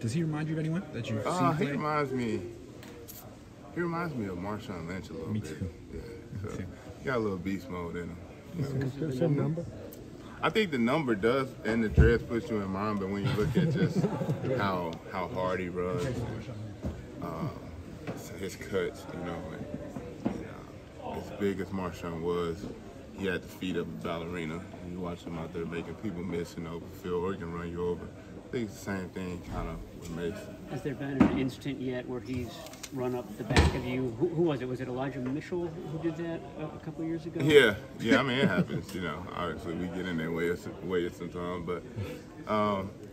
Does he remind you of anyone that you've seen play? He reminds me of Marshawn Lynch a little bit. Me too. Yeah, so he got a little beast mode in him. Is there some number? I think the number does, and the dreads puts you in mind, but when you look at just how hard he runs, his cuts, and as big as Marshawn was, he had the feet of a ballerina. You watch him out there making people miss in the open field, or he can run you over. I think it's the same thing kind of with Mason. Has there been an instant yet where he's run up the back of you? Who was it? Was it Elijah Mitchell who did that a couple of years ago? Yeah. I mean, it happens. Obviously we get in their way sometimes, but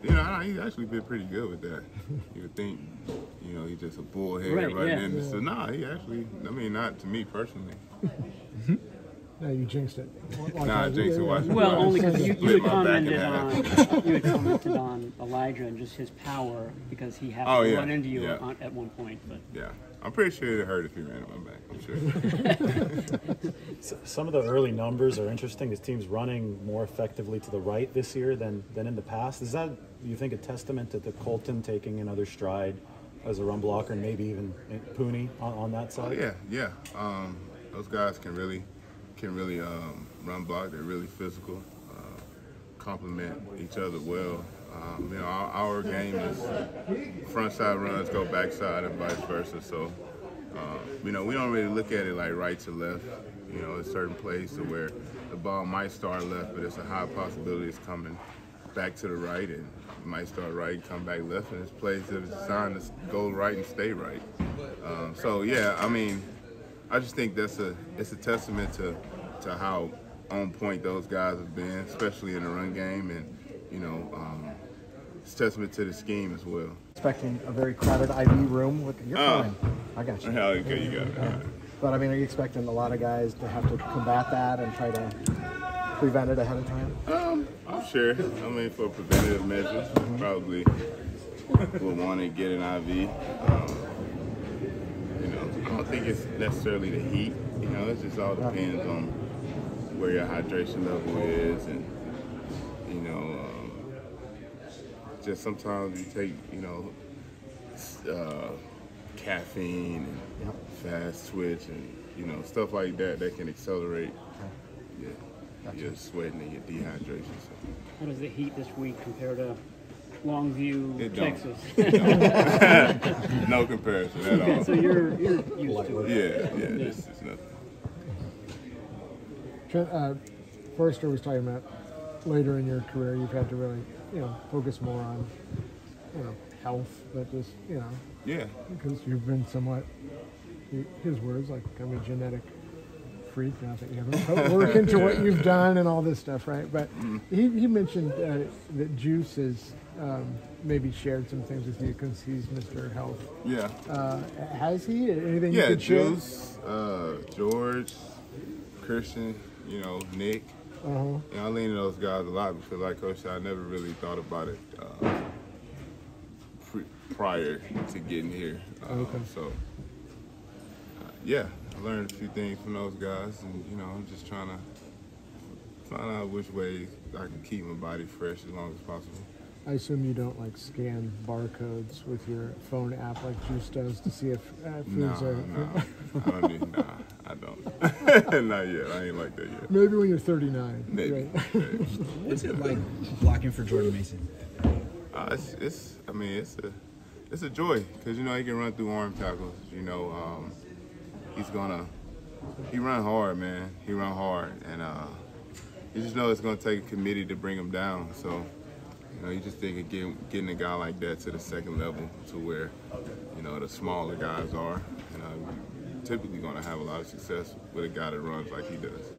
he's actually been pretty good with that. You would think, he's just a bullhead right. So he actually. I mean, not to me personally. No, you jinxed it. I jinxed it. Well, only because you had commented on Elijah and just his power because he had to run into you at one point. But yeah, I'm pretty sure it hurt if he ran on my back. I'm sure. Some of the early numbers are interesting. This team's running more effectively to the right this year than in the past. Is that, you think, a testament to the Colton taking another stride as a run blocker, and maybe even Pooney on that side? Oh, yeah. Those guys can really run block. They're really physical, complement each other well. Our game is front side runs go backside and vice versa. So, we don't really look at it like right to left. A certain place where the ball might start left, but it's a high possibility it's coming back to the right, and it might start right and come back left, and it's plays that it's designed to go right and stay right. I just think it's a testament to how on point those guys have been, especially in the run game, and it's a testament to the scheme as well. Expecting a very crowded IB room with your fine. I got you. Okay, you got it. Right. But are you expecting a lot of guys to have to combat that and try to prevent it ahead of time? I'm sure. For preventative measures, probably will want to get an IV. I don't think it's necessarily the heat. It just all depends on where your hydration level is, and just sometimes you take caffeine and fast switch and stuff like that can accelerate your sweating and your dehydration. So. How does the heat this week compare to Longview, Texas? No comparison at all. So you're used to it. Yeah. It's nothing. Trent, Forrester was talking about later in your career you've had to really, focus more on, health, but just, because you've been somewhat, his words, like kind of a genetic freak, not that you haven't put work into what you've done and all this stuff, right? But he mentioned that Juice has maybe shared some things with you because he's Mr. Health. Yeah. Has he? Anything you could share? Juice, George, Christian, Nick. I lean to those guys a lot because, like Coach said, I never really thought about it prior to getting here. So, I learned a few things from those guys, and I'm just trying to find out which ways I can keep my body fresh as long as possible. I assume you don't scan barcodes with your phone app like Juice does to see if foods are. I don't. Not yet. I ain't like that yet. Maybe when you're 39. Maybe. Right? What's it like blocking for Jordan Mason? It's a joy because he can run through arm tackles. He run hard, man. He run hard, and you just know it's gonna take a committee to bring him down. So. You just think of getting a guy like that to the second level to where, the smaller guys are. Typically going to have a lot of success with a guy that runs like he does.